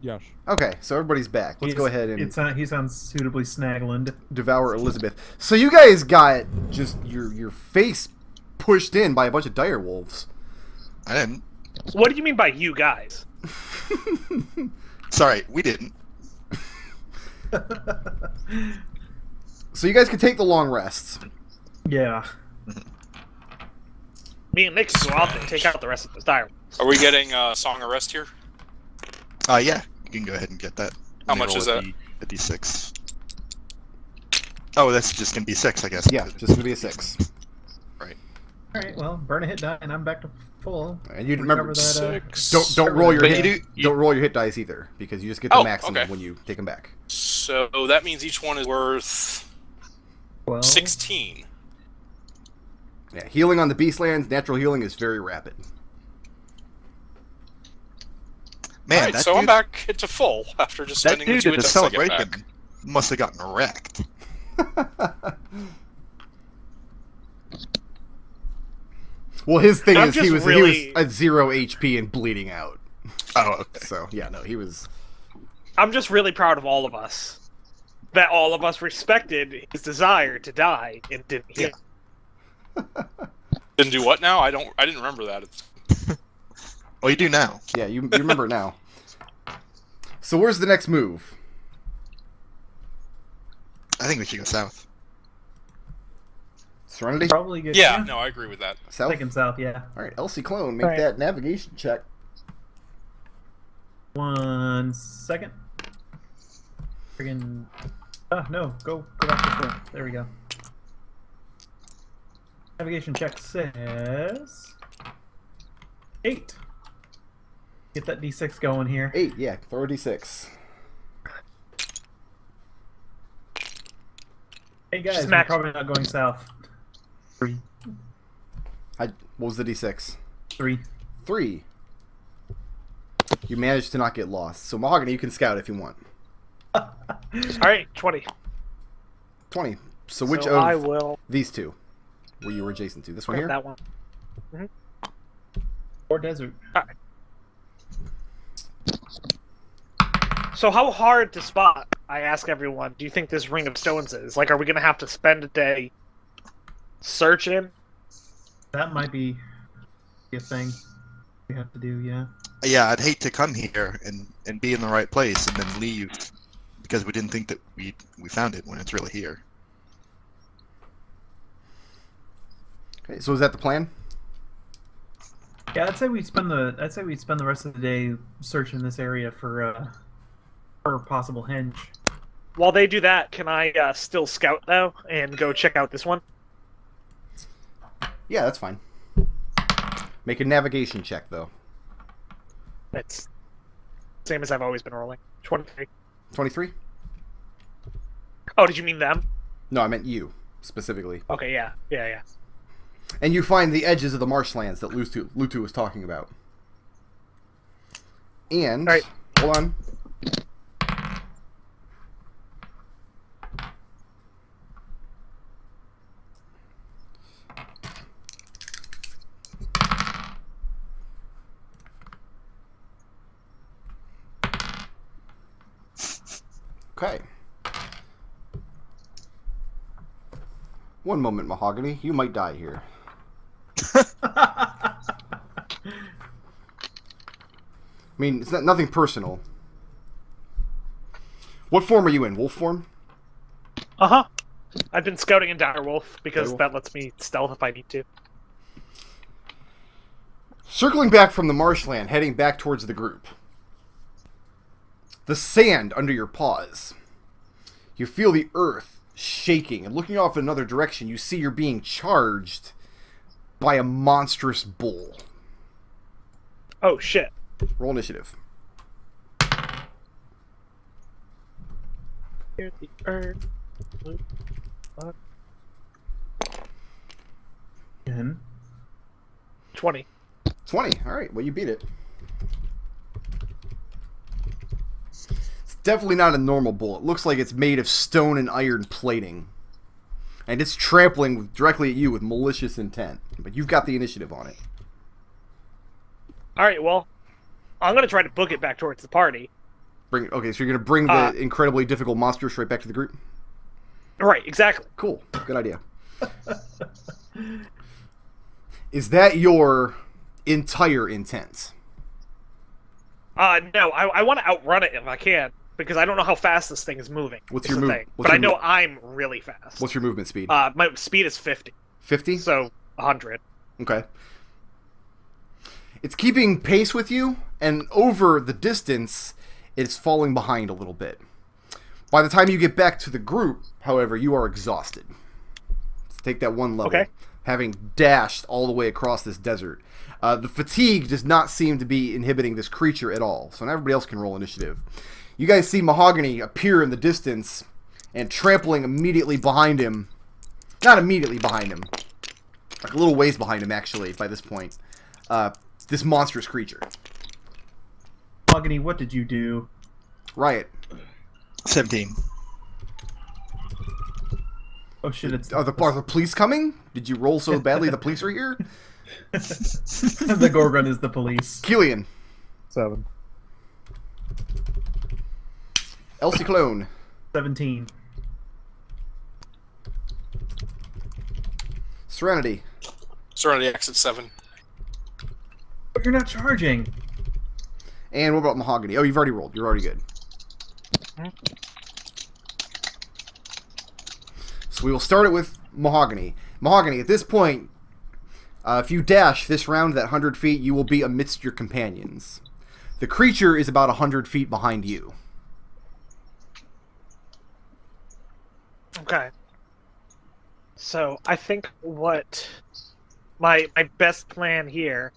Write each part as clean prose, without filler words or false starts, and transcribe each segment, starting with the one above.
Yes. Okay, so everybody's back. Let's go ahead and He sounds suitably snaggland. devour Elizabeth. So you guys got just your face pushed in by a bunch of dire wolves. I didn't. What do you mean by you guys? Sorry, we didn't. So you guys can take the long rests. Yeah. Me and Nick can go out there and take out the rest of those dire. Are we getting Song of Rest here? Yeah, you can go ahead and get that. How much is that? A D6. Oh, that's just gonna be 6, I guess. Yeah, just gonna be a 6. Right. All right. Well, burn a hit die, and I'm back to full. And you remember that. Don't roll your But hit. you Don't roll your hit dice either, because you just get the maximum when you take them back. So that means each one is worth 12. 16. Yeah, healing on the Beastlands, natural healing is very rapid. Man, Alright, that so dude, I'm back to full after just that spending the dude 2 at the attempts I get celebration back. must have gotten wrecked. Well, his thing I'm is just he was really- at 0 HP and bleeding out. Oh, okay. So yeah, no, he was. I'm just really proud of all of us. That all of us respected his desire to die and didn't heal. Didn't do what now? I didn't remember that. Well, you do now. Yeah, you remember now. So where's the next move? I think we should go south. Serenity? Probably good. Yeah, no, I agree with that. South? Thinking south, yeah. Alright, Elsie Clone, make Alright. that navigation check. 1 second. Friggin'. No. Go back this way. There we go. Navigation check says 8. Get that D6 going here. 8, yeah, throw a d6. Hey guys, Smack. we're probably not going south. 3. What was the d6? 3. 3. You managed to not get lost. So Mahogany, you can scout if you want. Alright, 20. 20. So which So of I will these two were you adjacent to? This one grab here? that one. Or desert. So how hard to spot, I ask everyone, do you think this Ring of Stones is? Like, are we going to have to spend a day searching? That might be a thing we have to do, yeah. Yeah, I'd hate to come here and be in the right place and then leave because we didn't think that we found it when it's really here. Okay, so is that the plan? Yeah, I'd say we spend the rest of the day searching this area for a possible henge. While they do that, can I still scout, though, and go check out this one? Yeah, that's fine. Make a navigation check, though. It's same as I've always been rolling. 23. 23? Oh, did you mean them? No, I meant you, specifically. Okay, yeah. And you find the edges of the marshlands that Lutu was talking about. And... Alright. Hold on. Okay. One moment, Mahogany. You might die here. I mean, it's nothing personal. What form are you in? Wolf form? Uh-huh. I've been scouting in Direwolf because Direwolf. that lets me stealth if I need to. Circling back from the marshland, heading back towards the group. The sand under your paws. You feel the earth shaking, and looking off in another direction, you see you're being charged by a monstrous bull. Oh, shit. Roll initiative. Here's the earth. 10. 20. 20. Alright, well, you beat it. It's definitely not a normal bull. It looks like it's made of stone and iron plating. And it's trampling directly at you with malicious intent. But you've got the initiative on it. Alright, well, I'm going to try to book it back towards the party. Okay, so you're going to bring the incredibly difficult monster straight back to the group? Right, exactly. Cool. Good idea. Is that your entire intent? No, I want to outrun it if I can, because I don't know how fast this thing is moving. What's is your the move? thing. What's But I your know I'm really fast. What's your movement speed? My speed is 50. 50? So 100. Okay. It's keeping pace with you, and over the distance, it's falling behind a little bit. By the time you get back to the group, however, you are exhausted. Let's take that one level. Okay. Having dashed all the way across this desert. The fatigue does not seem to be inhibiting this creature at all, so now everybody else can roll initiative. You guys see Mahogany appear in the distance, and trampling immediately behind him. Not immediately behind him. Like a little ways behind him, actually, by this point. This monstrous creature. Mahogany, what did you do? Riot. 17. Oh shit, it's Are the police coming? Did you roll so badly the police are here? the Gorgon is the police. Kelian. 7. Ciclon. 17. Serenity. Serenity X at 7. But you're not charging. And what about Mahogany? Oh, you've already rolled. You're already good. So we will start it with Mahogany. Mahogany, at this point, if you dash this round that 100 feet, you will be amidst your companions. The creature is about 100 feet behind you. Okay. So I think what my best plan here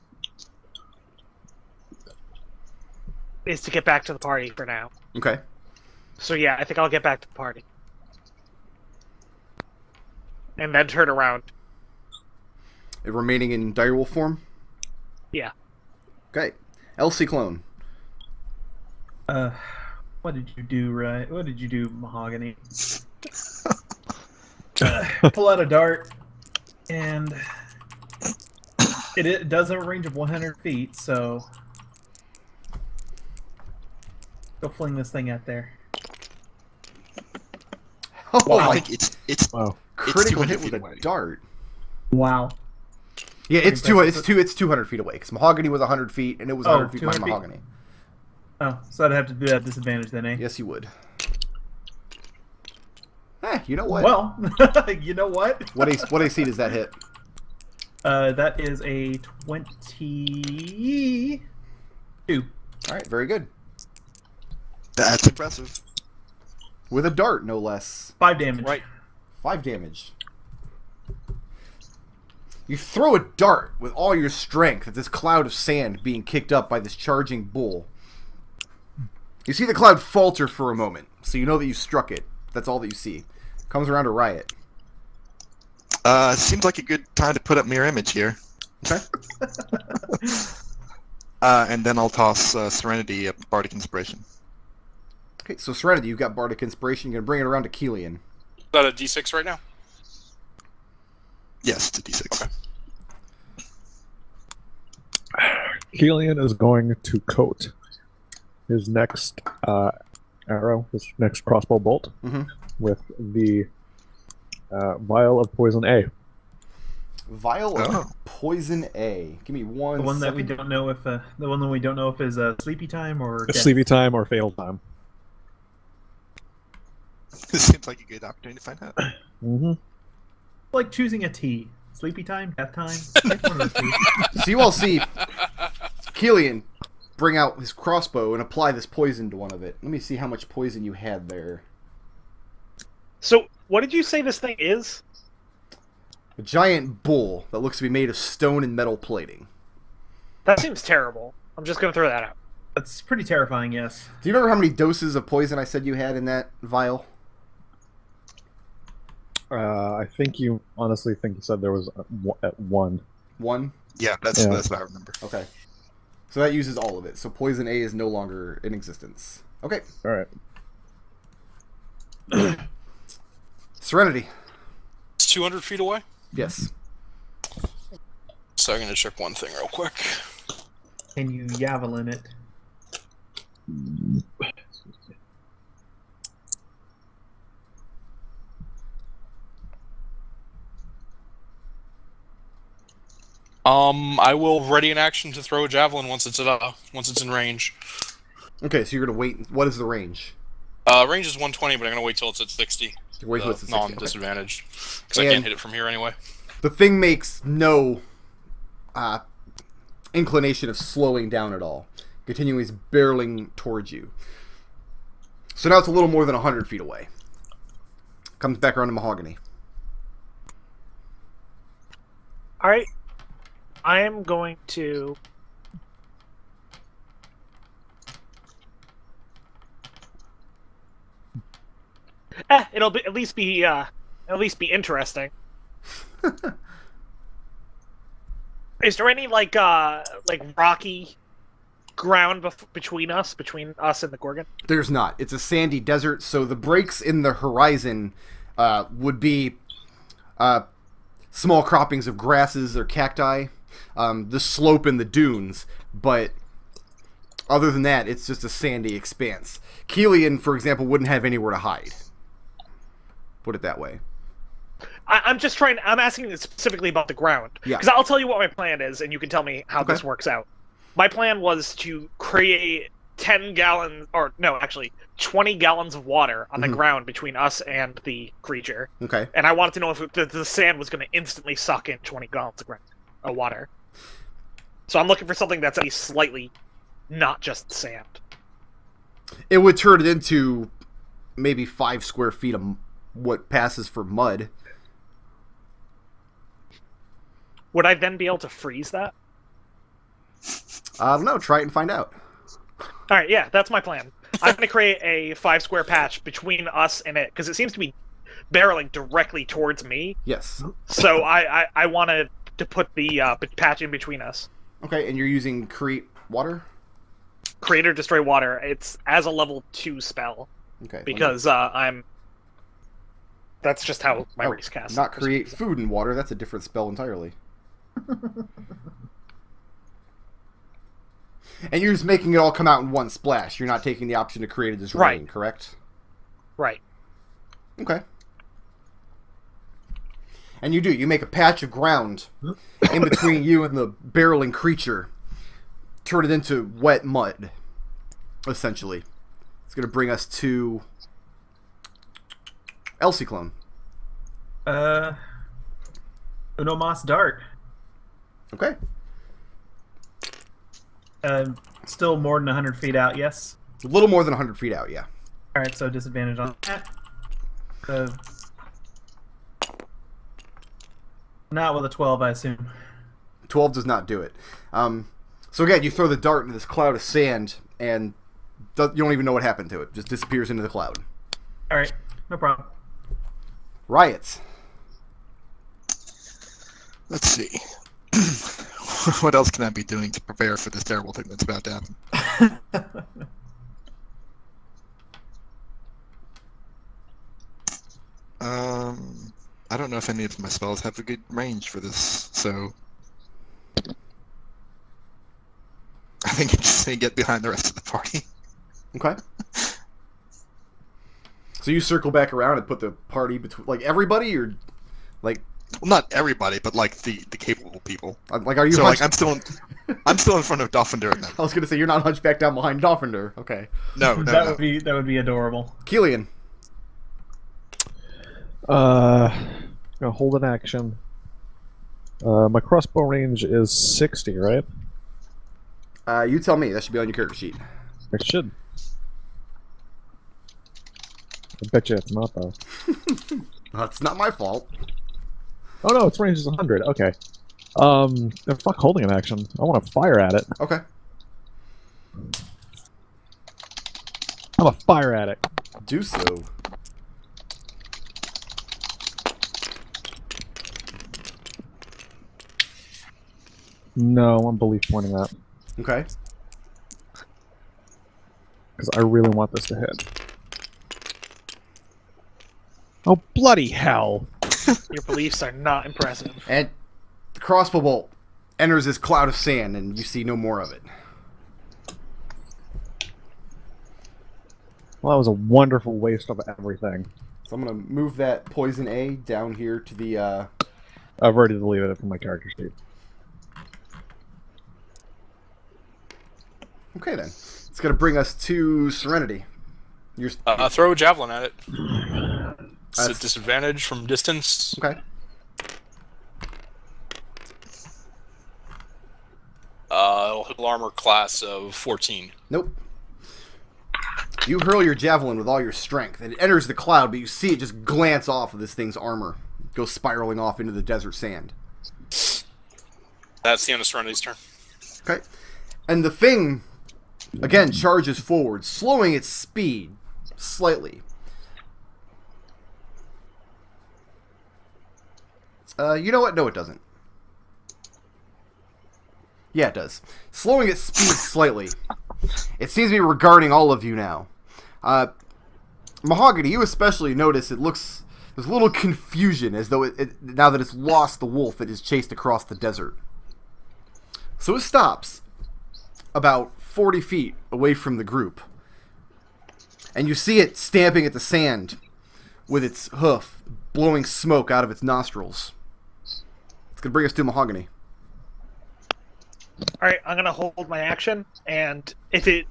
is to get back to the party for now. Okay. So yeah, I think I'll get back to the party. And then turn around. Remaining in direwolf form? Yeah. Okay. Ciclon. What did you do, right? What did you do, Mahogany? Pull out a dart, and it does have a range of 100 feet, so go fling this thing out there. Oh, I my think it's Wow. critical 200 hit with feet a away. dart. Wow. Yeah, it's Pretty 200 feet away, because Mahogany was 100 feet, and it was 100 feet behind 200 feet. Mahogany. Oh, so I'd have to do that disadvantage then, eh? Yes, you would. You know what? Well, you know what? What AC does that hit? That is a 22. All right, very good. That's impressive. With a dart, no less. 5 damage. Right. 5 damage. You throw a dart with all your strength at this cloud of sand being kicked up by this charging bull. You see the cloud falter for a moment, so you know that you struck it. That's all that you see. Comes around to Riot. Seems like a good time to put up mirror image here. Okay. And then I'll toss Serenity a Bardic Inspiration. Okay, so Serenity, you've got Bardic Inspiration. You're going to bring it around to Kelian. Is that a D6 right now? Yes, it's a D6. Kelian is going to coat his next arrow, his next crossbow bolt, with the vial of poison A. Vial of Poison A. Give me one. The one that we second. don't know if is sleepy time or death. Sleepy time or fail time. This seems like a good opportunity to find out. Mm-hmm. Like choosing a T. Sleepy time, death time. Pick one of those two. So you all see Kelian bring out his crossbow and apply this poison to one of it. Let me see how much poison you had there. So what did you say this thing is? A giant bull that looks to be made of stone and metal plating. That seems terrible. I'm just gonna throw that out. That's pretty terrifying, yes. Do you remember how many doses of poison I said you had in that vial? I think you honestly think you said there was at one. One? Yeah, that's what I remember. Okay. So that uses all of it. So poison A is no longer in existence. Okay. All right. Serenity. It's 200 feet away. Yes. So I'm going to check one thing real quick. Can you javelin it? I will ready an action to throw a javelin once it's in range. Okay, so you're gonna wait. What is the range? Range is 120, but I'm gonna wait till it's at 60. Wait till it's at 60, okay. Non-disadvantaged, because I can't hit it from here anyway. The thing makes no inclination of slowing down at all. Continuing barreling towards you. So now it's a little more than 100 feet away. Comes back around to Mahogany. Alright. I am going to... it'll be, at least be interesting. Is there any like rocky ground between us and the Gorgon? There's not. It's a sandy desert, so the breaks in the horizon would be small croppings of grasses or cacti, the slope in the dunes, but other than that, it's just a sandy expanse. Kelian, for example, wouldn't have anywhere to hide. Put it that way. I'm asking specifically about the ground. Yeah. Because I'll tell you what my plan is, and you can tell me how this works out. My plan was to create 20 gallons of water on the ground between us and the creature. Okay. And I wanted to know if the sand was going to instantly suck in 20 gallons of water. So I'm looking for something that's at least slightly not just sand. It would turn it into maybe 5 square feet of what passes for mud. Would I then be able to freeze that? I don't know. Try it and find out. Alright, yeah, that's my plan. I'm going to create a 5 square patch between us and it, because it seems to be barreling directly towards me. Yes. So I wanted to put the patch in between us. Okay, and you're using Create Water? Create or Destroy Water. It's as a level 2 spell. Okay. Because that's just how my race casts. Not Create Food and Water. That's a different spell entirely. And you're just making it all come out in one splash. You're not taking the option to create it as rain, correct? Right. Okay. And you do. You make a patch of ground in between you and the barreling creature. Turn it into wet mud, essentially. It's going to bring us to Ciclon. Uno Mas Dart. Okay. Still more than 100 feet out, yes? A little more than 100 feet out, yeah. Alright, so disadvantage on that. Not with a 12, I assume. 12 does not do it. So again, you throw the dart into this cloud of sand, and you don't even know what happened to it. It just disappears into the cloud. Alright, no problem. Riots. Let's see. What else can I be doing to prepare for this terrible thing that's about to happen? I don't know if any of my spells have a good range for this, so I think I just say get behind the rest of the party. Okay. So you circle back around and put the party between, like, everybody, or like? Well, not everybody, but like the capable people. Like, are you? So like, I'm still in front of Dolphinder and them. I was gonna say you're not hunchbacked down behind Dolphinder. Okay. No. That would be adorable. Kelian. Gonna hold an action. My crossbow range is 60, right? You tell me. That should be on your character sheet. It should. I bet you it's not, though. That's not my fault. Oh no, its range is 100. Okay. Fuck holding an action. I want to fire at it. Okay. I'm gonna fire at it. Do so. No, I'm belief pointing that. Okay. Because I really want this to hit. Oh, bloody hell! Your beliefs are not impressive. And the crossbow bolt enters this cloud of sand, and you see no more of it. Well, that was a wonderful waste of everything. So I'm going to move that poison A down here to the... I've already deleted it from my character sheet. Okay, then. It's going to bring us to Serenity. You're... Throw a javelin at it. It's a disadvantage from distance. Okay. It'll hit armor class of 14. Nope. You hurl your javelin with all your strength, and it enters the cloud, but you see it just glance off of this thing's armor. It goes spiraling off into the desert sand. That's the end of Serenity's turn. Okay. And the thing, again, charges forward, slowing its speed slightly. You know what? No, it doesn't. Yeah, it does. Slowing its speed slightly. It seems to be regarding all of you now. Mahogany, you especially notice it looks... There's a little confusion as though now that it's lost the wolf it has chased across the desert. So it stops about 40 feet away from the group. And you see it stamping at the sand with its hoof, blowing smoke out of its nostrils. It's going to bring us to Mahogany. Alright, I'm going to hold my action, and if it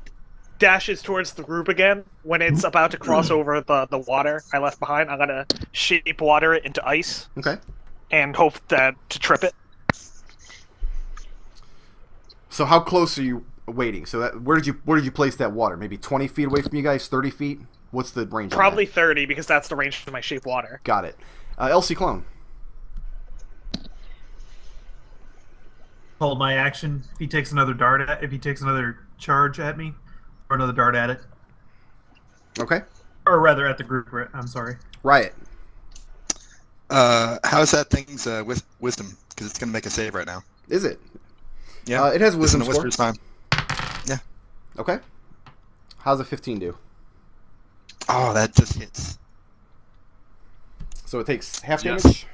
dashes towards the group again, when it's about to cross over the water I left behind, I'm going to shape water it into ice. Okay. And hope to trip it. So how close are you waiting? So where did you place that water? Maybe 20 feet away from you guys? 30 feet? What's the range? Probably 30, because that's the range of my shape water. Got it. Ciclon. Hold my action. If he takes another charge at me, or another dart at it. Okay. Or rather, at the group. I'm sorry. Riot. How's that thing's wisdom? Because it's going to make a save right now. Is it? Yeah. It has wisdom Listen to Whisper's time. Yeah. Okay. How's a 15 do? Oh, that just hits. So it takes half Yes. damage?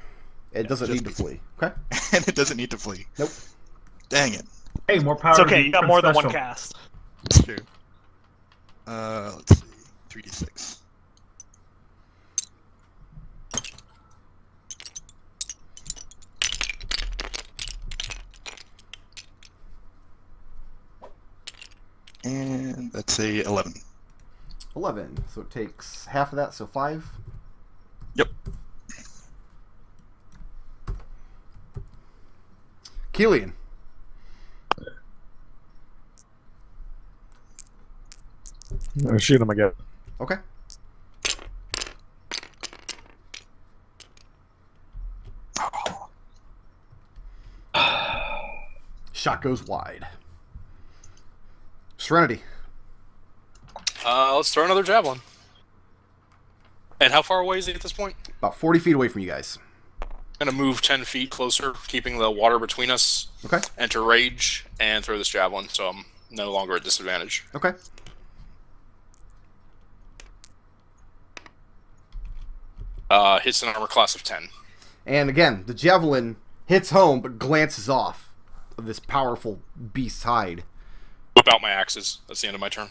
It doesn't need to flee. Okay. And it doesn't need to flee. Nope. Dang it. Hey, more power. It's to okay, the you got Prince more than one Special. cast. It's true. Let's see. 3d6. And that's a 11. 11. So it takes half of that, so 5. Yep. Kelian. Shoot him again. Okay. Shot goes wide. Serenity. Let's throw another javelin. And how far away is he at this point? About 40 feet away from you guys. I'm going to move 10 feet closer, keeping the water between us. Okay. Enter rage, and throw this javelin, so I'm no longer at disadvantage. Okay. Hits an armor class of 10. And again, the javelin hits home, but glances off of this powerful beast's hide. Whip out my axes. That's the end of my turn.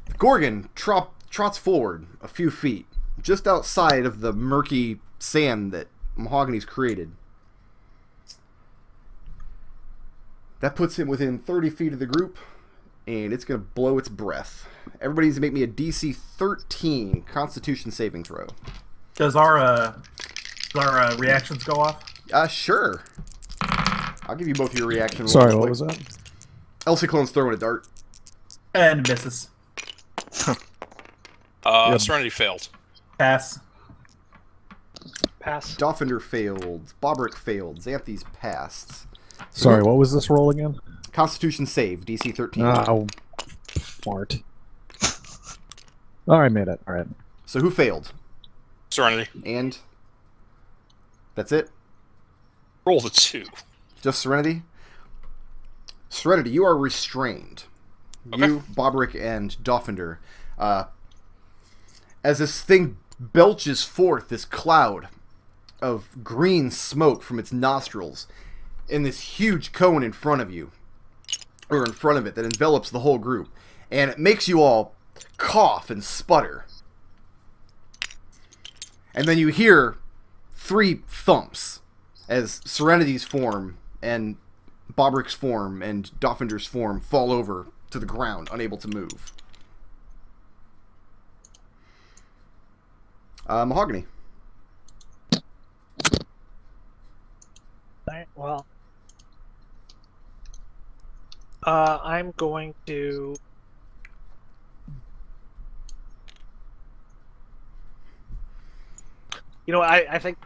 The Gorgon trots forward a few feet, just outside of the murky sand that Mahogany's created. That puts him within 30 feet of the group, and it's going to blow its breath. Everybody needs to make me a DC 13 Constitution saving throw. Does our reactions go off? Sure. I'll give you both your reaction rolls. Sorry, what was that? Ciclon's throwing a dart. And misses. Serenity failed. Pass. Pass. Doffinder failed. Bobrick failed. Xanthes passed. Sorry, what was this roll again? Constitution save, DC 13. Oh, fart. Oh, I made it. All right. So who failed? Serenity. And that's it? Roll the 2. Just Serenity? Serenity, you are restrained. Okay. You, Bobrick, and Doffinder. As this thing belches forth this cloud of green smoke from its nostrils in this huge cone in front of you, or in front of it, that envelops the whole group. And it makes you all cough and sputter. And then you hear 3 thumps as Serenity's form and Bobric's form and Doffinger's form fall over to the ground, unable to move. Mahogany. Alright, well. I'm going to... You know, I think...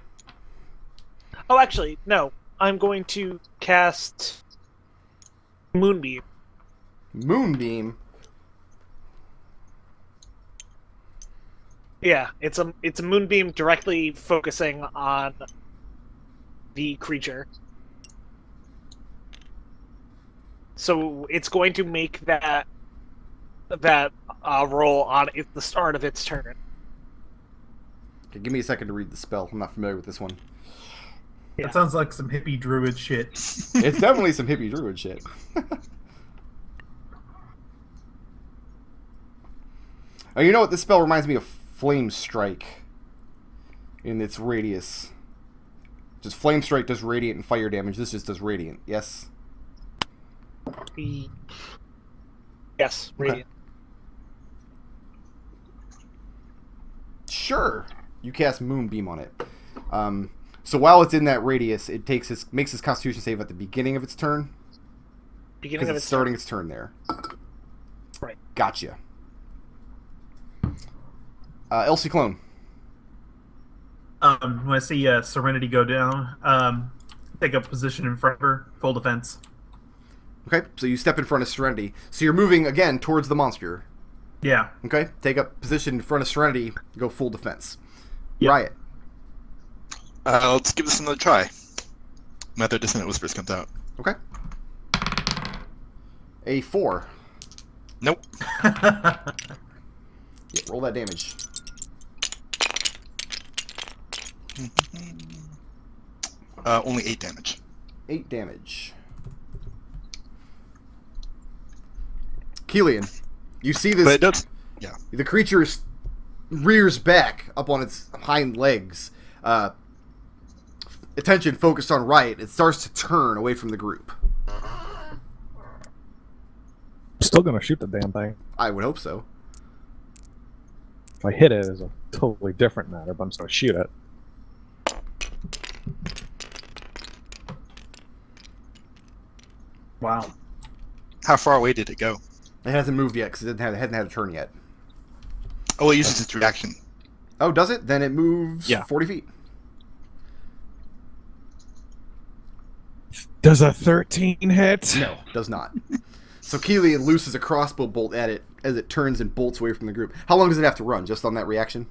Oh, actually, no. I'm going to cast Moonbeam. Moonbeam? Yeah, it's a Moonbeam directly focusing on the creature. So it's going to make that roll at the start of its turn. Okay, give me a second to read the spell. I'm not familiar with this one. Yeah. That sounds like some hippie druid shit. It's definitely some hippie druid shit. Oh, you know what? This spell reminds me of Flame Strike in its radius. Just Flame Strike does radiant and fire damage. This just does radiant. Yes? Yes, radiant. Okay. Sure. You cast Moonbeam on it. So while it's in that radius, it makes its Constitution save at the beginning of its turn. Beginning of its starting its turn there. Right. Gotcha. Elsie Clone. When I see Serenity go down, take up position in front of her, full defense. Okay, so you step in front of Serenity. So you're moving again towards the monster. Yeah. Okay, take up position in front of Serenity, go full defense. Yep. Riot. Let's give this another try. Mother Dissonant Whispers comes out. Okay. A 4. Nope. Yeah, roll that damage. Only 8 damage. 8 damage. Kelian, you see this... But it does... Yeah. The creature rears back up on its hind legs. Attention focused on Riot. It starts to turn away from the group. Still gonna shoot the damn thing. I would hope so. If I hit it, is a totally different matter, but I'm still gonna shoot it. Wow. How far away did it go? It hasn't moved yet because it hadn't had a turn yet. Oh, it uses its reaction. Oh, does it? Then it moves 40 feet. Does a 13 hit? No, does not. So Kelian looses a crossbow bolt at it as it turns and bolts away from the group. How long does it have to run? Just on that reaction?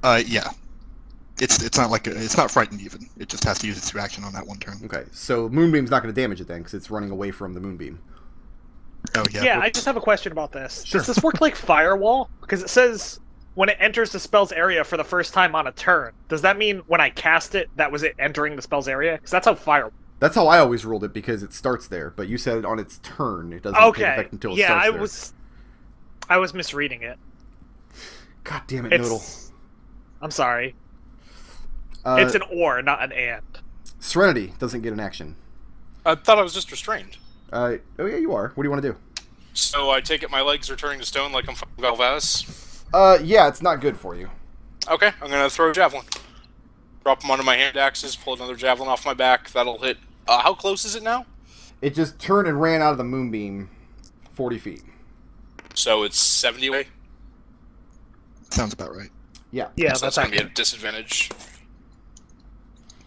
Yeah. It's not like it's not frightened even. It just has to use its reaction on that one turn. Okay, so Moonbeam's not going to damage it then because it's running away from the Moonbeam. Oh yeah. Yeah, I just have a question about this. Sure. Does this work like Firewall? Because it says when it enters the spell's area for the first time on a turn. Does that mean when I cast it, that was it entering the spell's area? Because that's how Firewall. That's how I always ruled it because it starts there. But you said it on its turn. It doesn't take effect until it starts there. I was misreading it. God damn it, Nodal. I'm sorry. It's an or, not an and. Serenity doesn't get an action. I thought I was just restrained. Oh yeah, you are. What do you want to do? So I take it my legs are turning to stone like I'm Galvez? Yeah, it's not good for you. Okay, I'm gonna throw a javelin. Drop them onto my hand axes, pull another javelin off my back. That'll hit. How close is it now? It just turned and ran out of the Moonbeam 40 feet. So it's 70 away? Sounds about right. Yeah. Yeah, so that's going to be a disadvantage.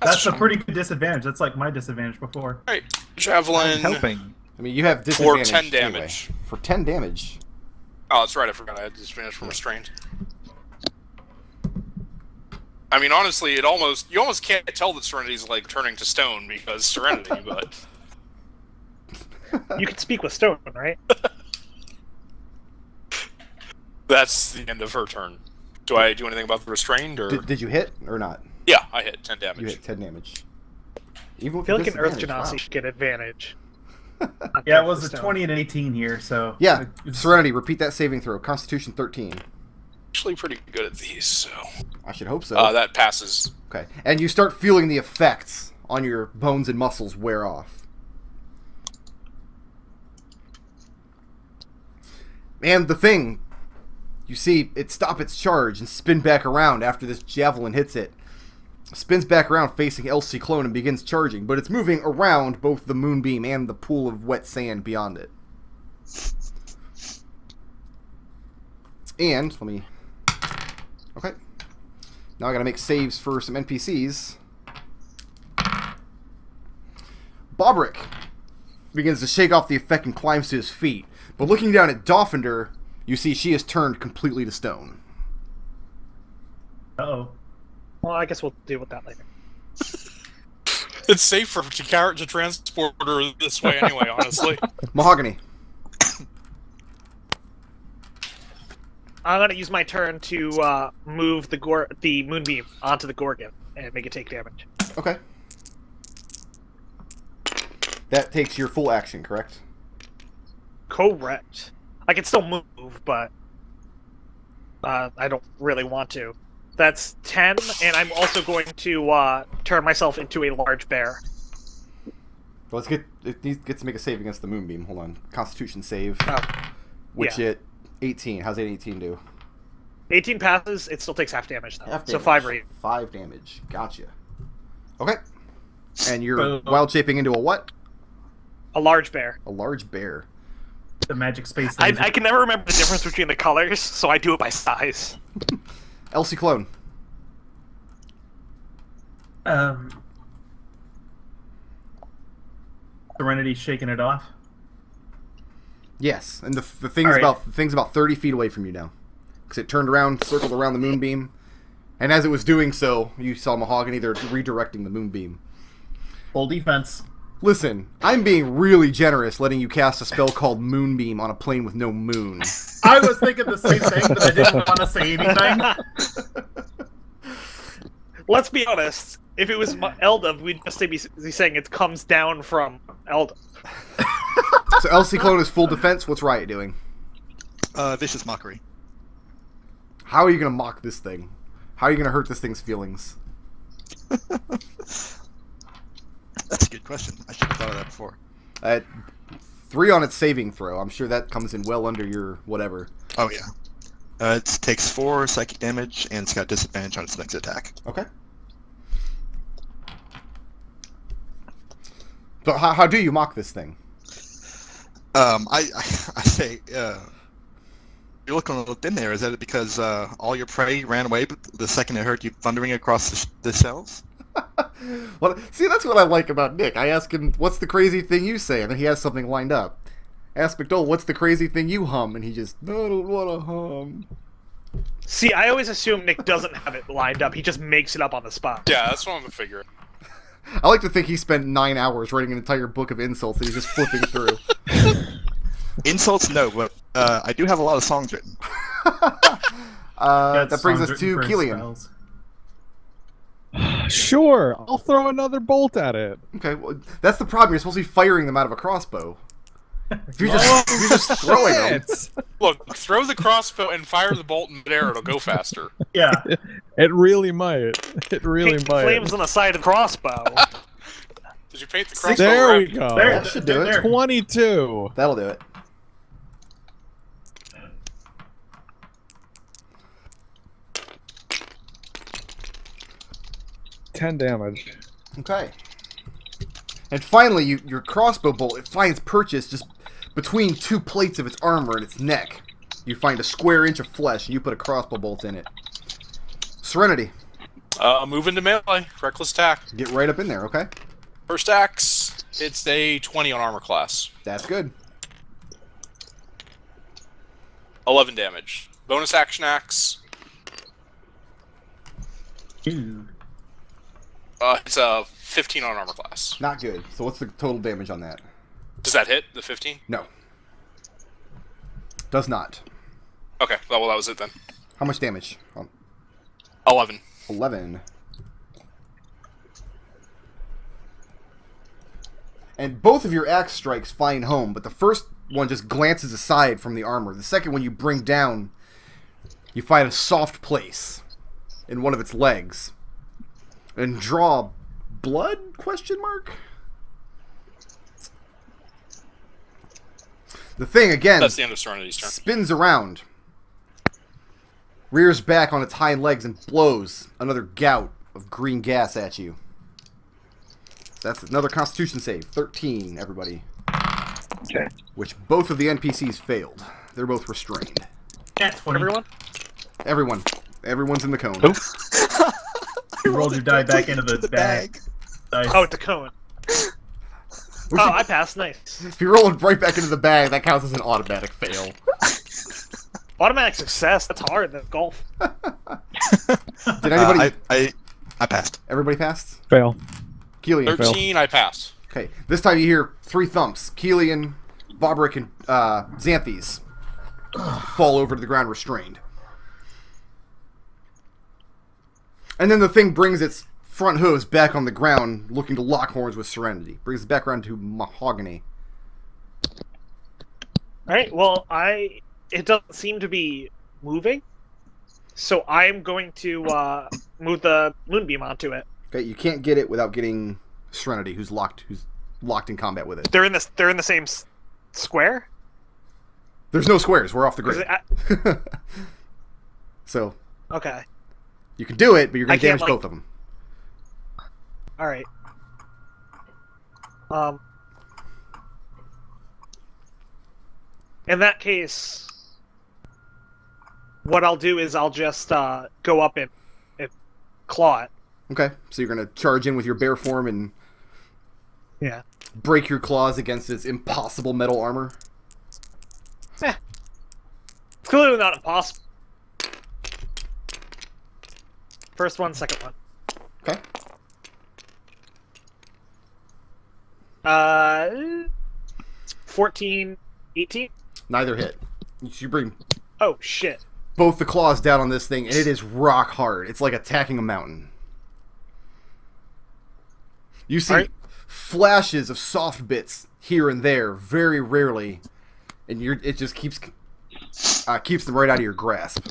That's a pretty good disadvantage. That's like my disadvantage before. Alright, javelin. Helping. I mean, you have disadvantage. For 10 damage. Anyway. For 10 damage. Oh, that's right. I forgot I had disadvantage from restrained. I mean, honestly, you almost can't tell that Serenity's like turning to stone because Serenity, but You can speak with stone, right? that's the end of her turn. Do I do anything about the restrained, or Did you hit or not? yeah, I hit 10 damage. You hit 10 damage. Even I with feel the like an Earth disadvantage, Genasi wow. should get advantage. Yeah, it was a 20 and 18 here, so... Yeah, It's- Serenity, repeat that saving throw. Constitution 13. Actually, pretty good at these, so I should hope so. that passes. Okay, and you start feeling the effects on your bones and muscles wear off. And the thing, you see it stop its charge and spin back around after this javelin hits it. Spins back around facing El Ciclon and begins charging, but it's moving around both the moonbeam and the pool of wet sand beyond it. And, let me... Okay. Now I gotta make saves for some NPCs. Bobrick begins to shake off the effect and climbs to his feet. But looking down at Dolphinder, you see she has turned completely to stone. Uh-oh. Well, I guess we'll deal with that later. It's safer to transport her this way anyway, honestly. Mahogany. I'm gonna use my turn to move the moonbeam onto the Gorgon and make it take damage. Okay. That takes your full action, correct? Correct. I can still move, but I don't really want to. That's 10, and I'm also going to turn myself into a large bear. Well, it gets to make a save against the moonbeam. Hold on. Constitution save. Oh, Which yeah. it 18. How's that 18 do? 18 passes, it still takes half damage, though. Half So damage. 5 radiant. 5 damage. Gotcha. Okay. And you're wild shaping into a what? A large bear. A large bear. The magic space. I can never remember the difference between the colors, so I do it by size. El Ciclon. Serenity shaking it off. Yes, and the thing's about 30 feet away from you now. Because it turned around, circled around the moonbeam, and as it was doing so, you saw Mahogany there redirecting the moonbeam. Full defense. Listen, I'm being really generous letting you cast a spell called Moonbeam on a plane with no moon. I was thinking the same thing, but I didn't want to say anything. Let's be honest. If it was Elda, we'd just be saying it comes down from Elda. So El Ciclon is full defense. What's Riot doing? Vicious Mockery. How are you going to mock this thing? How are you going to hurt this thing's feelings? That's a good question. I should have thought of that before. 3 on its saving throw. I'm sure that comes in well under your whatever. Oh, yeah. It takes 4 psychic damage, and it's got disadvantage on its next attack. Okay. So how do you mock this thing? I say, you're looking a little thin there. Is that because all your prey ran away the second it heard you thundering across the shelves? Well, see, that's what I like about Nick. I ask him, what's the crazy thing you say? And then he has something lined up. I ask McDohl, what's the crazy thing you hum? And he just, I don't want to hum. See, I always assume Nick doesn't have it lined up. He just makes it up on the spot. Yeah, that's what I'm figuring. I like to think he spent 9 hours writing an entire book of insults that he's just flipping through. Insults, no, but I do have a lot of songs written. That brings us to Kelian. Sure, I'll throw another bolt at it. Okay, well, that's the problem. You're supposed to be firing them out of a crossbow. If you're just throwing them. Look, throw the crossbow and fire the bolt in midair. It'll go faster. Yeah. It really might. It really Pink might. flames on the side of the crossbow. Did you paint the crossbow There red? we go. There, That should do it. there. 22. That'll do it. $10 damage. Okay. And finally, your crossbow bolt, it finds purchase just between 2 plates of its armor and its neck. You find a square inch of flesh, and you put a crossbow bolt in it. Serenity. Move into melee. Reckless attack. Get right up in there, okay? First axe. It's a 20 on armor class. That's good. 11 damage. Bonus action axe. Ew. It's a 15 on armor class. Not good. So what's the total damage on that? Does that hit the 15? No. Does not. Okay, well that was it then. How much damage? 11. 11. And both of your axe strikes find home, but the first one just glances aside from the armor. The second one you bring down, you find a soft place in one of its legs. And draw blood? Question mark? The thing, again, That's the end of Serenity's turn. spins around, rears back on its hind legs, and blows another gout of green gas at you. That's another Constitution save. 13, everybody. Okay. Which both of the NPCs failed. They're both restrained. At 20. Everyone? Everyone's in the cone. Nope. You rolled your die back into the bag. Dice. Oh, the cone. Oh, I passed. Nice. If you roll it right back into the bag, that counts as an automatic fail. Automatic success. That's hard. That's golf. Did anybody... I passed. Everybody passed? Fail. Kelian. 13, I passed. Okay, this time you hear 3 thumps. Kelian, Barbaric, and Xanthes fall over to the ground restrained. And then the thing brings its front hooves back on the ground, looking to lock horns with Serenity. Brings it back around to Mahogany. Alright, well, it doesn't seem to be moving, so I'm going to move the moonbeam onto it. Okay, you can't get it without getting Serenity, who's locked in combat with it. They're in the same square? There's no squares. We're off the Is grid. it So okay. you can do it, but you're going I to damage can't, both of them. Alright. In that case, what I'll do is I'll just go up and claw it. Okay, so you're going to charge in with your bear form and Yeah. break your claws against its impossible metal armor. It's clearly not impossible. First one, second one. Okay. 14, 18. Neither hit. You bring Oh shit. both the claws down on this thing, and it is rock hard. It's like attacking a mountain. You see Alright. flashes of soft bits here and there, very rarely, and it just keeps them right out of your grasp.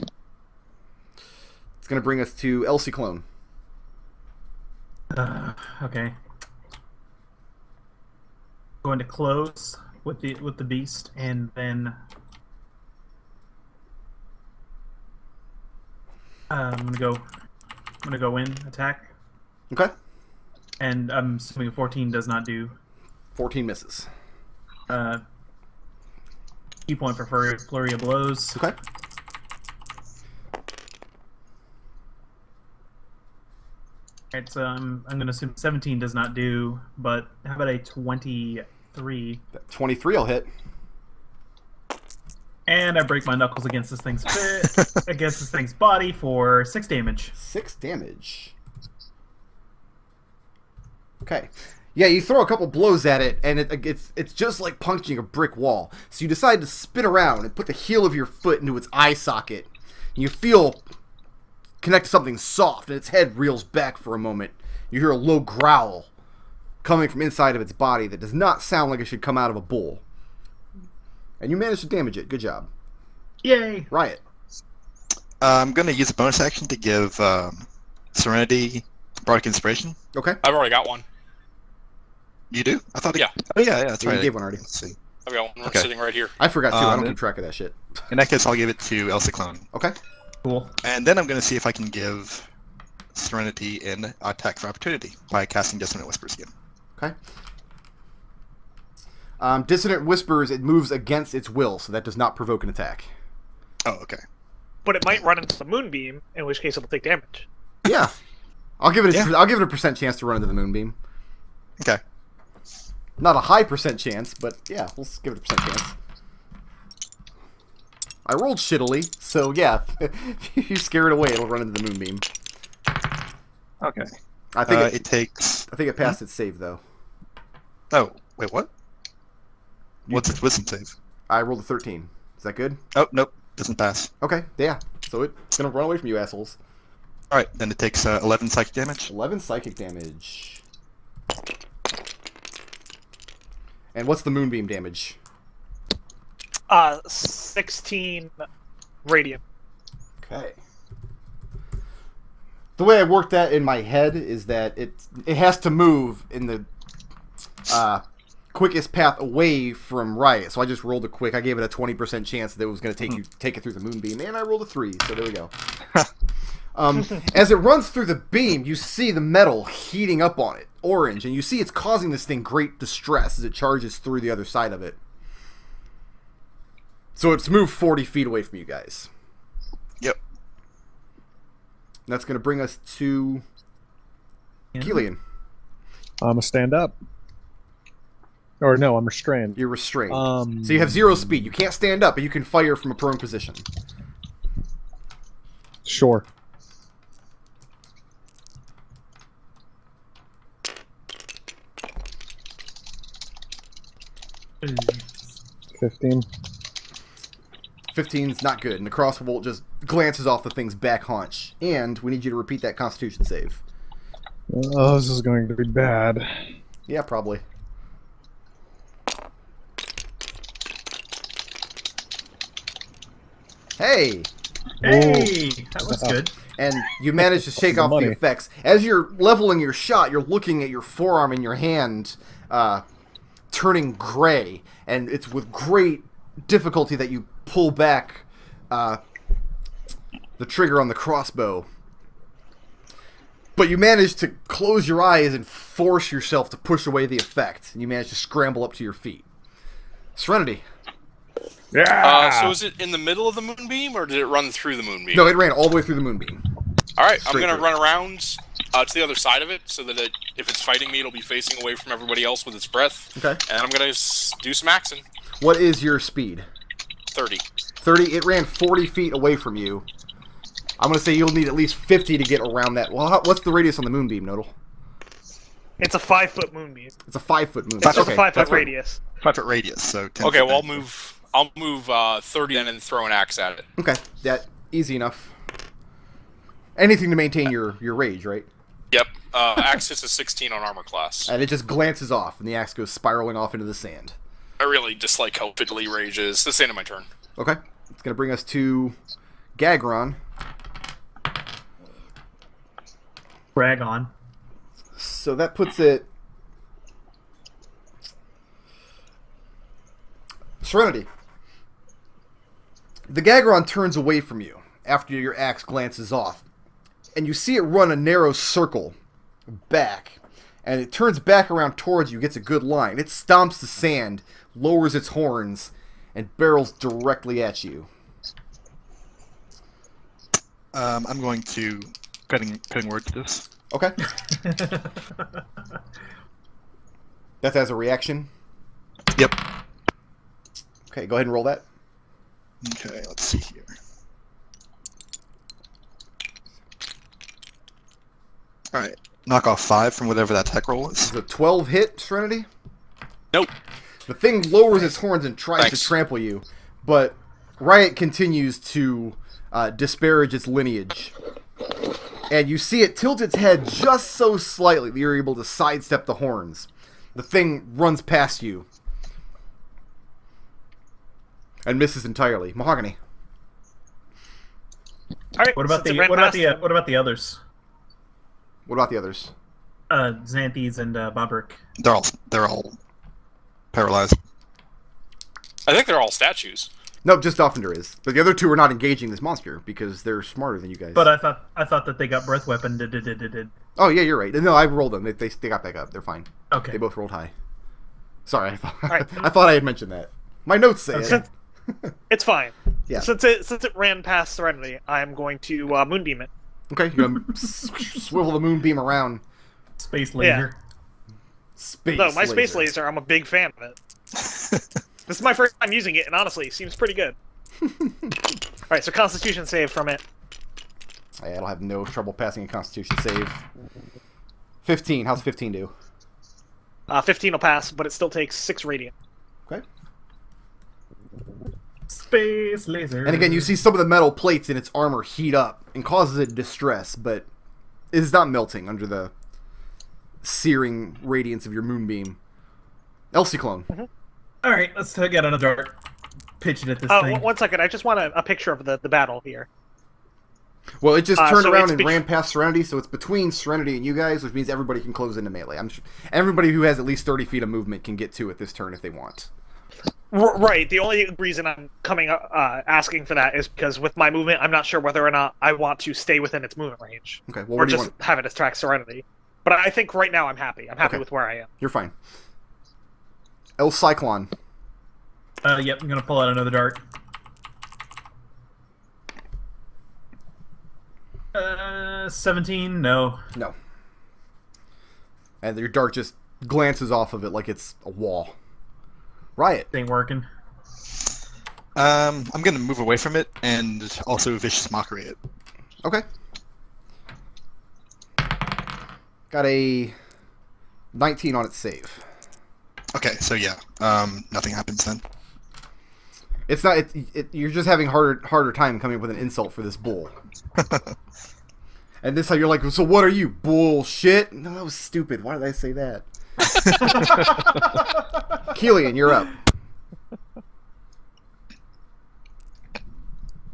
It's going to bring us to Ciclon. Okay. Going to close with the beast, and then I'm gonna go in attack, Okay. and I'm assuming 14 does not do. 14 misses. Key point for flurry of blows. Okay. Alright, so I'm gonna assume 17 does not do, but how about a 23? 23 will hit. And I break my knuckles against this thing's against this thing's body for 6 damage. 6 damage. Okay. Yeah, you throw a couple blows at it, and it's just like punching a brick wall. So you decide to spin around and put the heel of your foot into its eye socket. And you feel connect to something soft, and its head reels back for a moment. You hear a low growl coming from inside of its body that does not sound like it should come out of a bull. And you manage to damage it. Good job. Yay! Riot. I'm going to use a bonus action to give Serenity Bardic Inspiration. Okay. I've already got one. You do? I thought. Yeah. Oh yeah, that's Yeah, you right. gave one already. Let's see. I've got one Okay. sitting right here. I forgot too. I don't then- keep track of that shit. In that case, I'll give it to Ciclon. Okay. Cool. And then I'm going to see if I can give Serenity an attack for opportunity by casting Dissonant Whispers again. Okay. Dissonant Whispers, it moves against its will, so that does not provoke an attack. Oh, okay. But it might run into the moonbeam, in which case it'll take damage. Yeah. I'll give it Yeah. I'll give it a percent chance to run into the moonbeam. Okay. Not a high percent chance, but yeah, we'll give it a percent chance. I rolled shittily, so yeah, if you scare it away, it'll run into the moonbeam. Okay. I think It takes. I think it passed its save though. Oh, wait, what? What's its wisdom save? I rolled a 13. Is that good? Oh, nope. Doesn't pass. Okay, yeah. So it's gonna run away from you assholes. Alright, then it takes 11 psychic damage. 11 psychic damage. And what's the moonbeam damage? 16 radiant. Okay. The way I worked that in my head is that it has to move in the quickest path away from Riot. So I just rolled a quick. I gave it a 20% chance that it was going to take it through the moonbeam, and I rolled a 3. So there we go. As it runs through the beam, you see the metal heating up on it, orange, and you see it's causing this thing great distress as it charges through the other side of it. So it's moved 40 feet away from you guys. Yep. And that's going to bring us to Kelian. I'm a stand up. Or no, I'm restrained. You're restrained. So you have 0 speed. You can't stand up, but you can fire from a prone position. Sure. Ooh. 15. 15's not good, and the crossbow bolt just glances off the thing's back haunch. And we need you to repeat that Constitution save. Oh, this is going to be bad. Yeah, probably. Hey! Hey, that was good. And you manage to shake off the effects. As you're leveling your shot, you're looking at your forearm and your hand turning gray. And it's with great difficulty that you pull back the trigger on the crossbow. But you manage to close your eyes and force yourself to push away the effect. And you manage to scramble up to your feet. Serenity. Yeah! So is it in the middle of the moonbeam, or did it run through the moonbeam? No, it ran all the way through the moonbeam. All right, I'm Straight going to through. run around to the other side of it, so that if it's fighting me, it'll be facing away from everybody else with its breath. Okay. And I'm going to do some axing. What is your speed? 30. 30. It ran 40 feet away from you. I'm going to say you'll need at least 50 to get around that. Well, what's the radius on the moonbeam, Nodal? It's a 5-foot moonbeam. It's a 5-foot moonbeam. It's just Okay, a 5-foot that's fine. radius. 5-foot radius, so 10 Okay, feet well, then. I'll move 30 then and throw an axe at it. Okay, that easy enough. Anything to maintain your rage, right? Yep. Axe hits a 16 on armor class. And it just glances off, and the axe goes spiraling off into the sand. I really dislike how fiddly rage is. That's the end of my turn. Okay, it's going to bring us to Gagron. Brag on. So that puts it... Serenity. The Gagron turns away from you after your axe glances off, and you see it run a narrow circle back, and it turns back around towards you, gets a good line. It stomps the sand, lowers its horns, and barrels directly at you. I'm going to cutting word to this. Okay. That's as a reaction? Yep. Okay, go ahead and roll that. Okay, let's see here. Alright, knock off 5 from whatever that tech roll is. Is it a 12 hit, Serenity? Nope. The thing lowers its horns and tries Thanks. to trample you, but Riot continues to disparage its lineage. And you see it tilt its head just so slightly that you're able to sidestep the horns. The thing runs past you and misses entirely. Mahogany. All right. What about since the it ran what about past the them- what about the others? What about the others? Xanthes and Bobrick. They're all paralyzed. I think they're all statues. No, just Offender is. But the other two are not engaging this monster because they're smarter than you guys. But I thought that they got breath weapon. Did. Oh, yeah, you're right. No, I rolled them. They got back up. They're fine. Okay. They both rolled high. Sorry, I thought, right. I thought I had mentioned that. My notes say it. Since, it's fine. Yeah. Since it ran past Serenity, I'm going to moonbeam it. Okay, you're going to swivel the moonbeam around. Space laser. Space No, my space laser, I'm a big fan of it. This is my first time using it, and honestly, it seems pretty good. Alright, so Constitution save from it. Yeah, I'll have no trouble passing a Constitution save. 15. How's 15 do? 15 will pass, but it still takes 6 radiant. Okay. Space laser. And again, you see some of the metal plates in its armor heat up and causes it distress, but it is not melting under the searing radiance of your moonbeam. Ciclon. All right, let's get another pitch it at this thing. 1 second, I just want a picture of the battle here. Well, it just turned so around it's and ran past Serenity, so it's between Serenity and you guys, which means everybody can close into melee. Everybody who has at least 30 feet of movement can get to it this turn if they want. Right. The only reason I'm asking for that is because with my movement, I'm not sure whether or not I want to stay within its movement range. Okay, well, or just have it attract Serenity. But I think right now I'm happy. I'm happy with where I am. You're fine. El Ciclon. Yep, I'm gonna pull out another dart. 17? No. No. And your dart just glances off of it like it's a wall. Riot. Ain't working. I'm gonna move away from it and also Vicious Mockery it. Okay. Got a 19 on its save. Okay, so yeah, nothing happens then. It's not. You're just having harder time coming up with an insult for this bull. And this time you're like, so what are you, bullshit? No, that was stupid. Why did I say that? Kelian, you're up.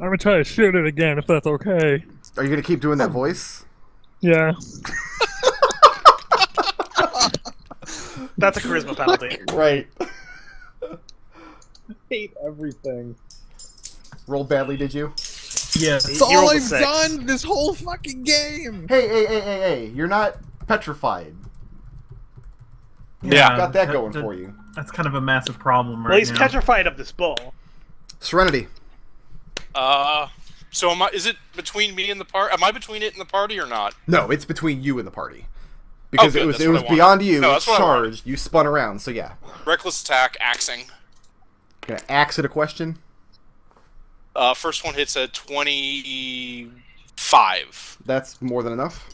I'm gonna try to shoot it again if that's okay. Are you gonna keep doing that voice? Yeah. That's a charisma penalty. Right. Hate everything. Rolled badly, did you? Yes. He That's all rolled a I've 6. done this whole fucking game. Hey! You're not petrified. Yeah. Got that going for you. That's kind of a massive problem right Well, he's now. petrified of this bull. Serenity. So is it between me and the party? Am I between it and the party or not? No, it's between you and the party. Because good, it was that's what I wanted. beyond you. No, It that's what I wanted. charged. You spun around. So yeah. Reckless attack, axing. Gonna axe it a question. First one hits at 25. That's more than enough.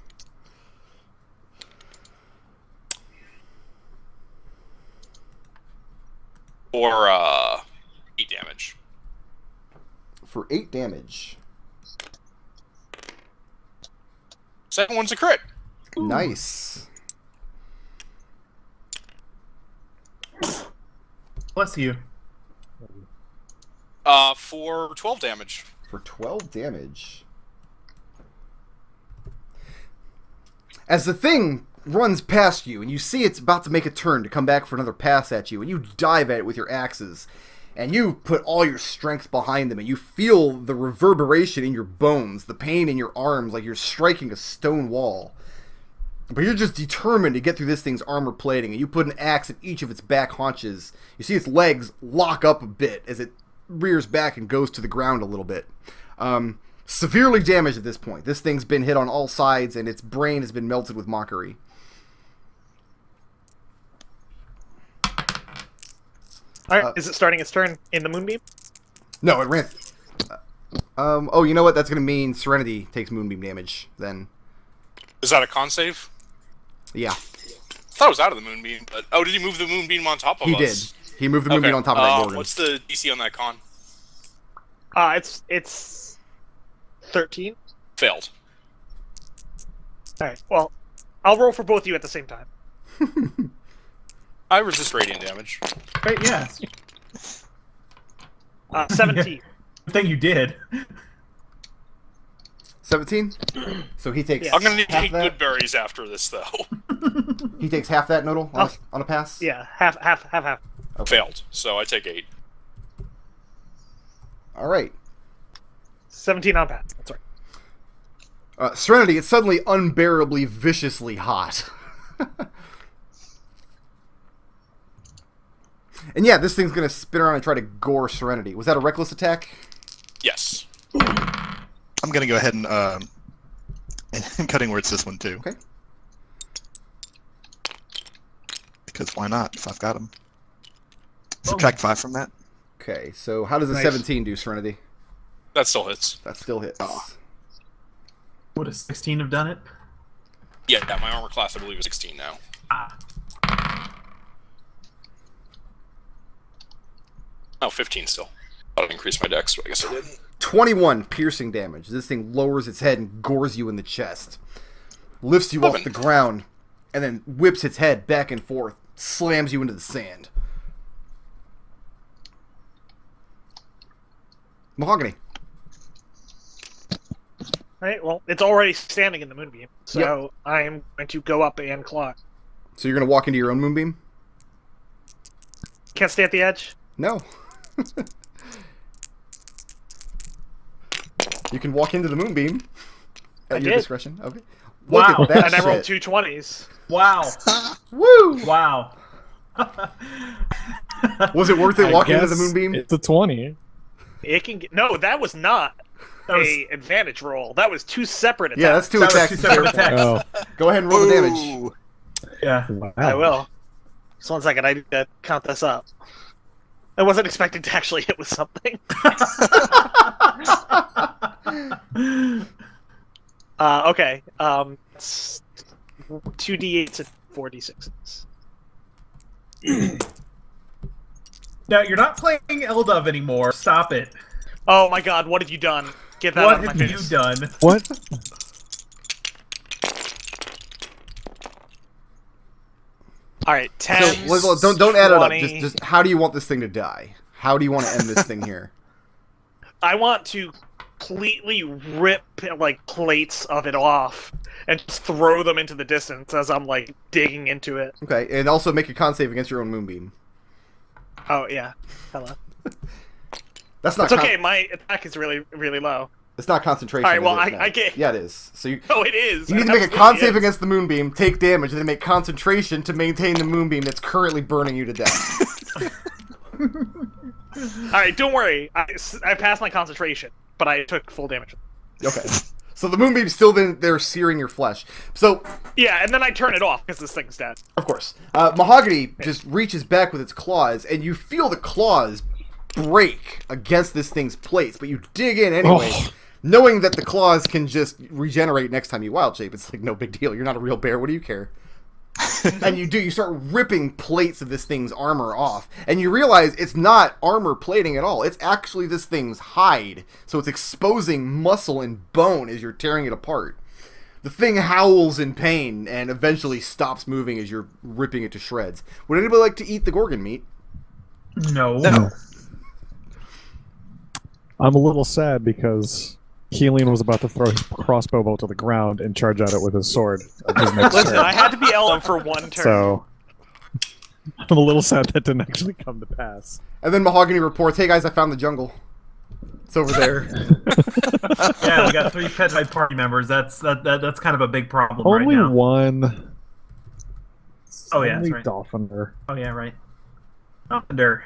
For 8 damage. For 8 damage. Second one's a crit. Nice. Bless you. For 12 damage. For 12 damage. As the thing runs past you, and you see it's about to make a turn to come back for another pass at you, and you dive at it with your axes, and you put all your strength behind them, and you feel the reverberation in your bones, the pain in your arms, like you're striking a stone wall. But you're just determined to get through this thing's armor plating, and you put an axe in each of its back haunches. You see its legs lock up a bit as it rears back and goes to the ground a little bit. Severely damaged at this point. This thing's been hit on all sides, and its brain has been melted with mockery. Alright, is it starting its turn in the Moonbeam? No, it ran... oh, you know what? That's going to mean Serenity takes Moonbeam damage, then. Is that a con save? Yeah. I thought it was out of the moonbeam, but did he move the moonbeam on top of He us? did. He moved the Moonbeam on top of that Gorgon. What's the DC on that con? It's 13. Failed. Alright, well, I'll roll for both of you at the same time. I resist radiant damage. Right, yes. 17. Good thing you did. 17? So he takes Yeah. I'm gonna need to half eat that. good berries after this, though. He takes half that, Nodal, on a pass? Yeah, half. Okay. Failed, so I take 8. All right. 17 on pass. That's right. Serenity, it's suddenly unbearably viciously hot. And yeah, this thing's going to spin around and try to gore Serenity. Was that a reckless attack? Yes. I'm gonna go ahead and cutting words this one too. Okay. Because why not? If I've got them. Subtract 5 from that. Okay, so how does a Nice. 17 do, Serenity? That still hits. That still hits. Would a 16 have done it? Yeah, my armor class, I believe, is 16 now. Oh, 15 still. I would increase my dex, but I guess I didn't. 21 piercing damage. This thing lowers its head and gores you in the chest. Lifts you off 11. the ground, and then whips its head back and forth. Slams you into the sand. Mahogany. Right. Well, it's already standing in the moonbeam, so I am going to go up and claw. So you're going to walk into your own moonbeam? Can't stay at the edge. No. You can walk into the moonbeam at your discretion. Okay. Look Wow. at that And I rolled shit. 2 20s. Wow. Woo! Wow. Was it worth it I walking into guess the moonbeam? It's a 20. It can get... No, that was not a advantage roll. That was 2 separate attacks. Yeah, that's 2 That was attacks. 2 separate attacks. Oh, Go ahead and roll the damage. Ooh. Yeah. wow. I will. Just 1 second. I need to count this up. I wasn't expecting to actually hit with something. Okay. It's 2d8s and 4d6s. Now, you're not playing Eldov anymore. Stop it. Oh my god, what have you done? Get that out What of my have you face. done? What? Alright, So, 10. don't add it up. 20. Just how do you want this thing to die? How do you want to end this thing here? I want to completely rip like plates of it off and just throw them into the distance as I'm like digging into it. Okay, and also make a con save against your own moonbeam. Oh yeah, hello. That's not. It's okay. My attack is really, really low. It's not concentration. All right, well, is it? I get. Yeah, it is. So you. Oh, it is. You need to make a con save against the moonbeam, take damage, and then make concentration to maintain the moonbeam that's currently burning you to death. All right, don't worry. I passed my concentration, but I took full damage. Okay. So the moonbeam's still there searing your flesh. So, Yeah, and then I turn it off because this thing's dead. of course, Mahogany just reaches back with its claws, and you feel the claws break against this thing's plates, but you dig in anyway, knowing that the claws can just regenerate next time you wild shape. It's like no big deal. You're not a real bear. What do you care? And you start ripping plates of this thing's armor off, and you realize it's not armor plating at all. It's actually this thing's hide, so it's exposing muscle and bone as you're tearing it apart. The thing howls in pain and eventually stops moving as you're ripping it to shreds. Would anybody like to eat the Gorgon meat? No. I'm a little sad because Kelian was about to throw his crossbow bolt to the ground and charge at it with his sword. His next Listen, turn. I had to be Ellen for 1 turn. So I'm a little sad that didn't actually come to pass. And then Mahogany reports, "Hey guys, I found the jungle. It's over there." Yeah, we got 3 petrified party members. That's kind of a big problem Only right now. one. Oh, yeah, Only that's right. Dolphiner. Oh yeah, right. Under.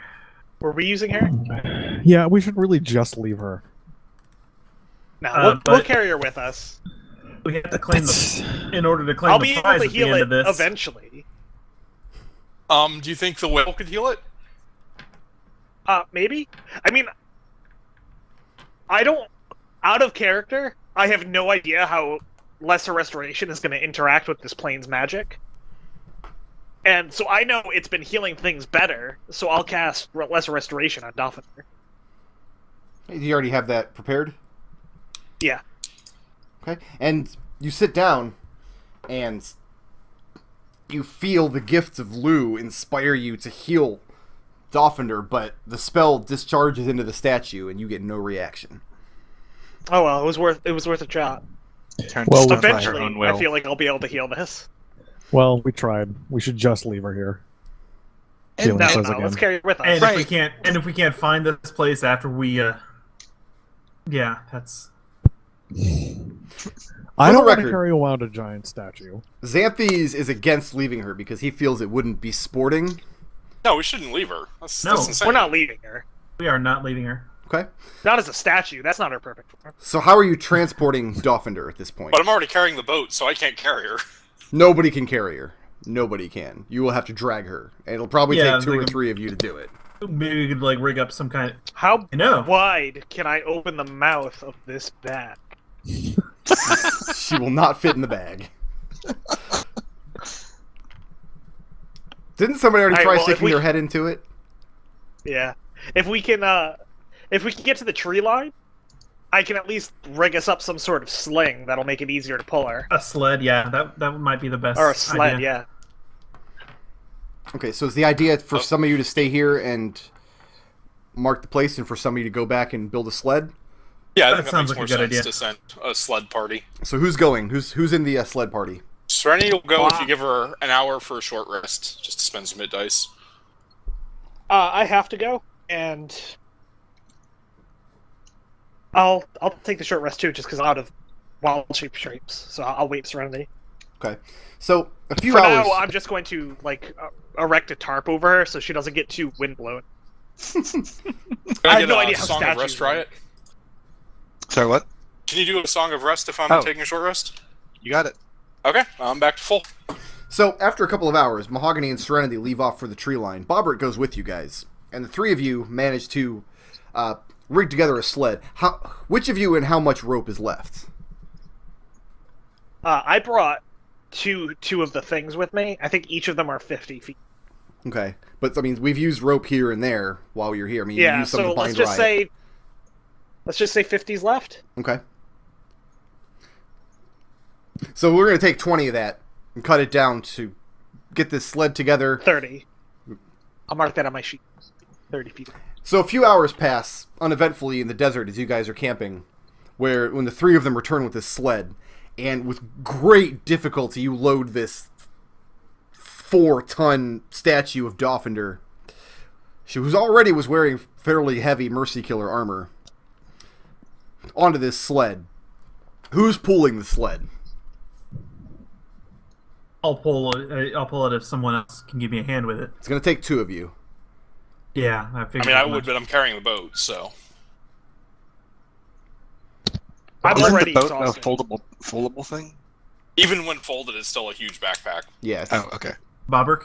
Were we using her? Yeah, we should really just leave her. No, but- we'll carry her with us. We have to claim the in order to claim I'll the be able prize to at the heal end it of this. eventually. Do you think the whale could heal it? Maybe. I mean, I don't. Out of character, I have no idea how Lesser Restoration is going to interact with this plane's magic. And so I know it's been healing things better, so I'll cast Lesser Restoration on Dolphiner. Do you already have that prepared? Yeah. Okay. And you sit down, and you feel the gifts of Lu inspire you to heal Dolphiner, but the spell discharges into the statue, and you get no reaction. Oh well, it was worth a shot. Turn Well, to we- stone by her Eventually, own I will. feel like I'll be able to heal this. Well, we tried. We should just leave her here. No, Keelan says no, again. let's carry it with us. And Right. if we can't find this place after we yeah, that's I For the don't want to record- carry around a giant statue. Xanthes is against leaving her because he feels it wouldn't be sporting. No, we shouldn't leave her. That's No. insane. We're not leaving her. we are not leaving her. Okay. Not as a statue. That's not her perfect form. So how are you transporting Dolphiner at this point? But I'm already carrying the boat, so I can't carry her. Nobody can carry her. Nobody can. You will have to drag her. And it'll probably Yeah, take 2 or like a- 3 of you to do it. Maybe we could like rig up some kind of How I know. wide can I open the mouth of this bag? She will not fit in the bag. Didn't somebody already Alright, try well, if sticking we- their head into it? Yeah. If we can get to the tree line, I can at least rig us up some sort of sling that'll make it easier to pull her. a sled. Yeah, that might be the best. Or a sled, idea. yeah. Okay, so is the idea for some of you to stay here and mark the place and for some of you to go back and build a sled? Yeah, I That think that sounds makes like more a good sense idea. to send a sled party. So who's going? Who's in the sled party? Serenity will go if you give her an hour for a short rest, just to spend some hit dice. I have to go, and I'll take the short rest too, just because I'm out of wild shape shapes. So I'll wait Serenity. Okay. So a few For hours. now, I'm just going to erect a tarp over her so she doesn't get too windblown. Can I have get no a idea how Song of statues Rest, work. Riot? Sorry, what? Can you do a Song of Rest if I'm Oh. taking a short rest? You got it. Okay, I'm back to full. So after a couple of hours, Mahogany and Serenity leave off for the tree line. Bobbert goes with you guys, and the three of you manage to rig together a sled. Which of you and how much rope is left? I brought two of the things with me. I think each of them are 50 feet. Okay, but I mean we've used rope here and there while you're here. I mean you Yeah, used some so to bind let's just say 50's left. Okay. So we're gonna take 20 of that and cut it down to get this sled together. 30. I'll mark that on my sheet. 30 feet. So a few hours pass uneventfully in the desert as you guys are camping, when the three of them return with this sled, and with great difficulty you load this 4-ton statue of Doffinder, who already was wearing fairly heavy Mercy Killer armor, onto this sled. Who's pulling the sled? I'll pull it if someone else can give me a hand with it. It's going to take two of you. Yeah, I I figured. mean, I as would, much. but I'm carrying the boat, so... I'm Isn't already the boat a exhausted. foldable thing? Even when folded, it's still a huge backpack. Yes. Oh, okay. Bobrick?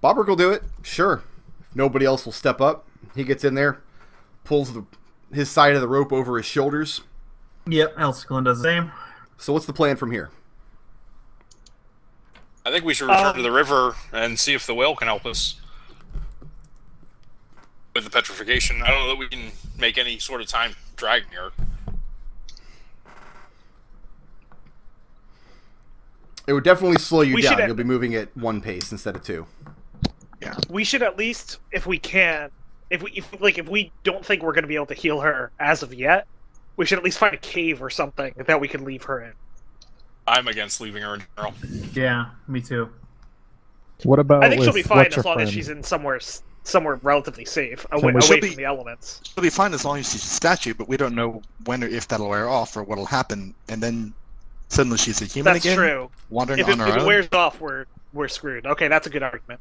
Bobrick will do it. Sure. If nobody else will step up, he gets in there, pulls his side of the rope over his shoulders. Yep, Ciclon does the same. So what's the plan from here? I think we should return to the river and see if the whale can help us with the petrification. I don't know that we can make any sort of time dragging her. It would definitely slow you We down. should- You'll be moving at one pace instead of two. We should at least, if we can, if we don't think we're going to be able to heal her as of yet, we should at least find a cave or something that we can leave her in. I'm against leaving her in general. Yeah, me too. What about I think she'll be fine what's as your long as friend? she's in somewhere relatively safe, we away should from the elements. It'll be fine as long as she's a statue, but we don't know when or if that'll wear off or what'll happen, and then suddenly she's a human That's again, true. wandering If on it her own. wears off, we're screwed. Okay, that's a good argument.